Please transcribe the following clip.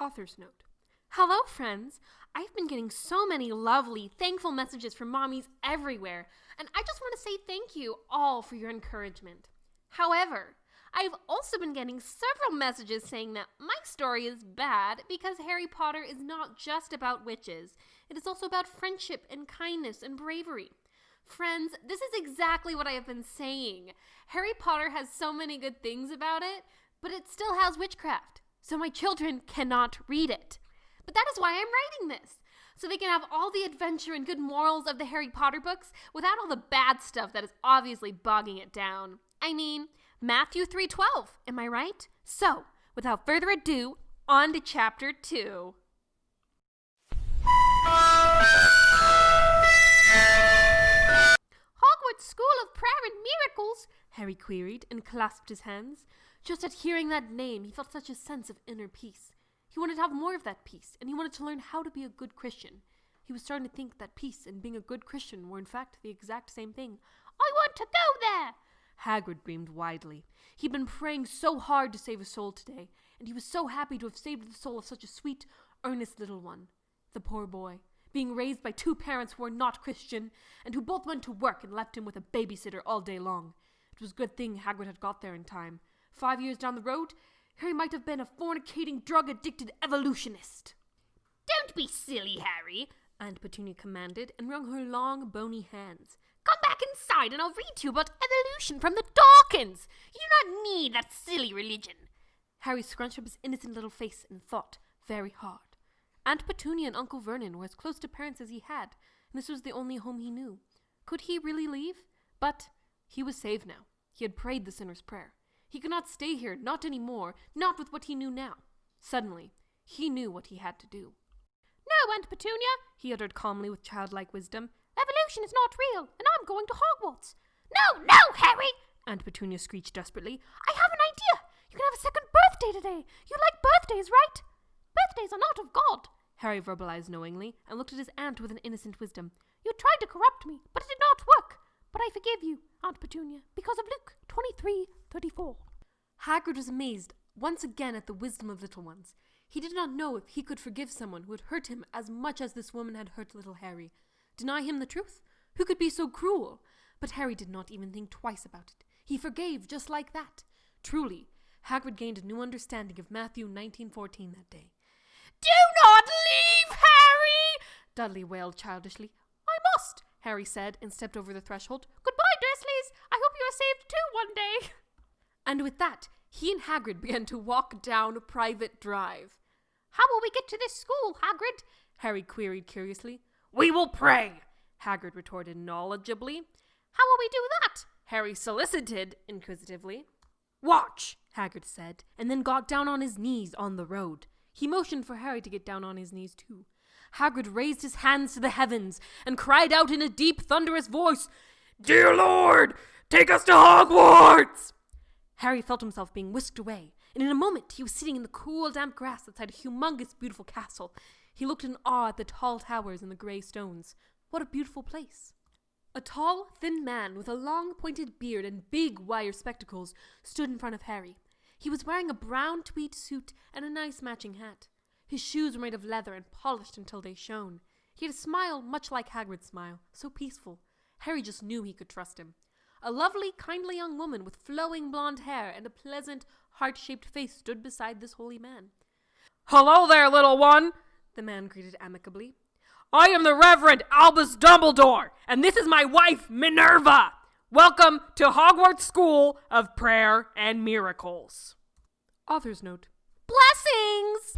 Author's note. Hello, friends. I've been getting so many lovely, thankful messages from mommies everywhere, and I just want to say thank you all for your encouragement. However, I've also been getting several messages saying that my story is bad because Harry Potter is not just about witches. It is also about friendship and kindness and bravery. Friends, this is exactly what I have been saying. Harry Potter has so many good things about it, but it still has witchcraft. So my children cannot read it. But that is why I'm writing this, so they can have all the adventure and good morals of the Harry Potter books without all the bad stuff that is obviously bogging it down. I mean, Matthew 3:12, am I right? So, without further ado, on to chapter 2. Hogwarts School of Prayer and Miracles, Harry queried and clasped his hands. Just at hearing that name, he felt such a sense of inner peace. He wanted to have more of that peace, and he wanted to learn how to be a good Christian. He was starting to think that peace and being a good Christian were in fact the exact same thing. I want to go there! Hagrid beamed widely. He'd been praying so hard to save a soul today, and he was so happy to have saved the soul of such a sweet, earnest little one. The poor boy, being raised by two parents who were not Christian, and who both went to work and left him with a babysitter all day long. It was a good thing Hagrid had got there in time. 5 years down the road, Harry might have been a fornicating, drug-addicted evolutionist. Don't be silly, Harry, Aunt Petunia commanded, and wrung her long, bony hands. Come back inside and I'll read to you about evolution from the Dawkins. You do not need that silly religion. Harry scrunched up his innocent little face and thought very hard. Aunt Petunia and Uncle Vernon were as close to parents as he had, and this was the only home he knew. Could he really leave? But he was saved now. He had prayed the sinner's prayer. He could not stay here, not anymore, not with what he knew now. Suddenly, he knew what he had to do. No, Aunt Petunia, he uttered calmly with childlike wisdom. Evolution is not real, and I'm going to Hogwarts. No, Harry, Aunt Petunia screeched desperately. I have an idea. You can have a second birthday today. You like birthdays, right? Birthdays are not of God, Harry verbalized knowingly, and looked at his aunt with an innocent wisdom. You tried to corrupt me, but it did not work. But I forgive you, Aunt Petunia, because of Luke 23:34. Hagrid was amazed once again at the wisdom of little ones. He did not know if he could forgive someone who had hurt him as much as this woman had hurt little Harry. Deny him the truth? Who could be so cruel? But Harry did not even think twice about it. He forgave just like that. Truly, Hagrid gained a new understanding of Matthew 19:14 that day. Do not leave, Harry! Dudley wailed childishly. I must, Harry said, and stepped over the threshold. Goodbye, Dursleys! I hope you are saved too one day! And with that, he and Hagrid began to walk down a private drive. How will we get to this school, Hagrid? Harry queried curiously. We will pray, Hagrid retorted knowledgeably. How will we do that? Harry solicited inquisitively. Watch, Hagrid said, and then got down on his knees on the road. He motioned for Harry to get down on his knees too. Hagrid raised his hands to the heavens and cried out in a deep, thunderous voice, Dear Lord, take us to Hogwarts! Harry felt himself being whisked away, and in a moment he was sitting in the cool, damp grass outside a humongous, beautiful castle. He looked in awe at the tall towers and the grey stones. What a beautiful place. A tall, thin man with a long, pointed beard and big, wire spectacles stood in front of Harry. He was wearing a brown tweed suit and a nice matching hat. His shoes were made of leather and polished until they shone. He had a smile much like Hagrid's smile, so peaceful. Harry just knew he could trust him. A lovely, kindly young woman with flowing blonde hair and a pleasant, heart-shaped face stood beside this holy man. Hello there, little one, the man greeted amicably. I am the Reverend Albus Dumbledore, and this is my wife, Minerva. Welcome to Hogwarts School of Prayer and Miracles. Author's note. Blessings!